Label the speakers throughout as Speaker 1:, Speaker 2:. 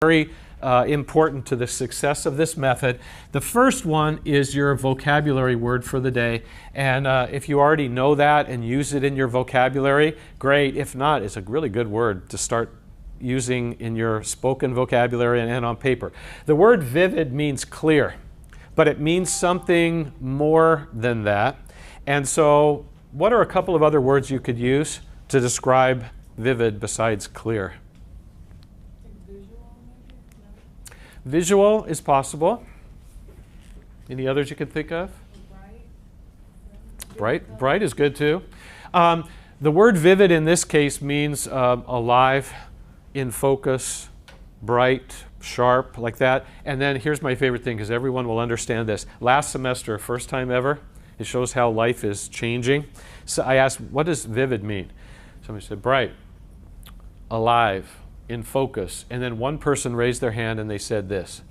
Speaker 1: very important to the success of this method. The first one is your vocabulary word for the day. And if you already know that and use it in your vocabulary, great. If not, it's a really good word to start using in your spoken vocabulary and on paper. The word vivid means clear, but it means something more than that. And so what are a couple of other words you could use to describe vivid besides clear? Visual is possible. Any others you can think of? Bright is good too. The word vivid in this case means alive, in focus, bright, sharp, like that. And then here's my favorite thing, because everyone will understand this. Last semester, first time ever, it shows how life is changing. So I asked, what does vivid mean? Somebody said bright, alive, in focus. And then one person raised their hand and they said this.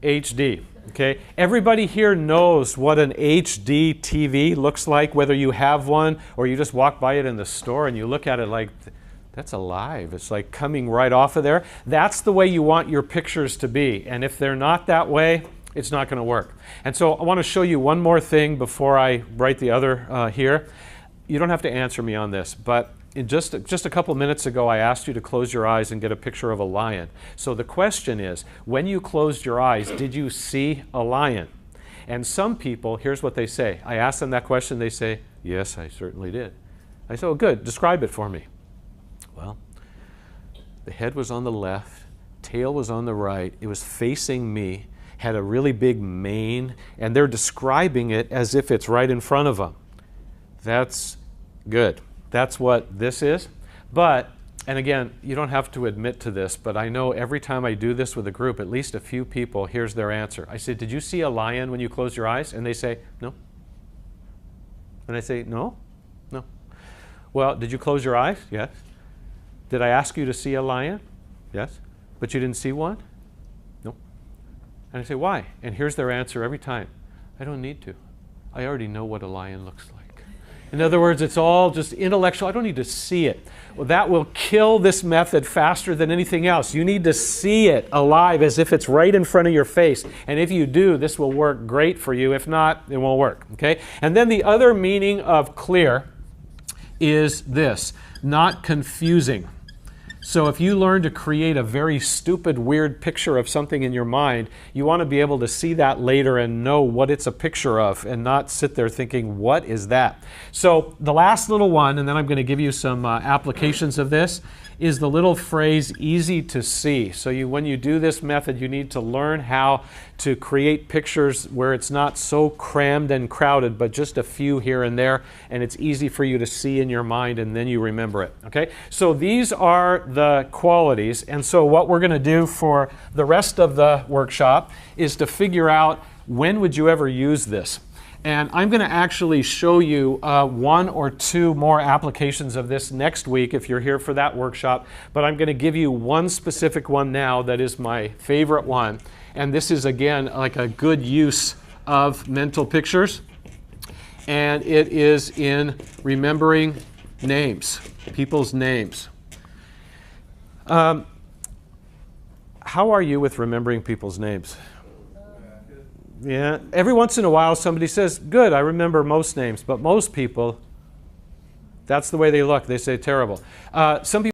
Speaker 1: HD. Okay? Everybody here knows what an HD TV looks like, whether you have one or you just walk by it in the store and you look at it like, that's alive. It's like coming right off of there. That's the way you want your pictures to be. And if they're not that way, it's not going to work. And so I want to show you one more thing before I write the other here. You don't have to answer me on this, but just a couple minutes ago I asked you to close your eyes and get a picture of a lion. So the question is, when you closed your eyes, did you see a lion? And some people, here's what they say. I asked them that question, they say, yes, I certainly did. I said, oh good, describe it for me. Well, the head was on the left, tail was on the right, it was facing me, had a really big mane, and they're describing it as if it's right in front of them. That's good. That's what this is. But, and again, you don't have to admit to this, but I know every time I do this with a group, at least a few people, here's their answer. I say, did you see a lion when you closed your eyes? And they say, no. And I say, no? No. Well, did you close your eyes? Yes. Did I ask you to see a lion? Yes. But you didn't see one? No. And I say, why? And here's their answer every time. I don't need to. I already know what a lion looks like. In other words, it's all just intellectual. I don't need to see it. Well, that will kill this method faster than anything else. You need to see it alive as if it's right in front of your face. And if you do, this will work great for you. If not, it won't work. Okay? And then the other meaning of clear is this, not confusing. So if you learn to create a very stupid, weird picture of something in your mind, you want to be able to see that later and know what it's a picture of and not sit there thinking, what is that? So the last little one, and then I'm going to give you some applications of this, is the little phrase, easy to see. So when you do this method, you need to learn how to create pictures where it's not so crammed and crowded, but just a few here and there, and it's easy for you to see in your mind, and then you remember it. Okay? So these are the qualities, and so what we're going to do for the rest of the workshop is to figure out when would you ever use this. And I'm going to actually show you one or two more applications of this next week if you're here for that workshop. But I'm going to give you one specific one now that is my favorite one. And this is, again, like a good use of mental pictures. And it is in remembering names, people's names. How are you with remembering people's names? Yeah, every once in a while somebody says, good, I remember most names, but most people, that's the way they look. They say terrible. Some people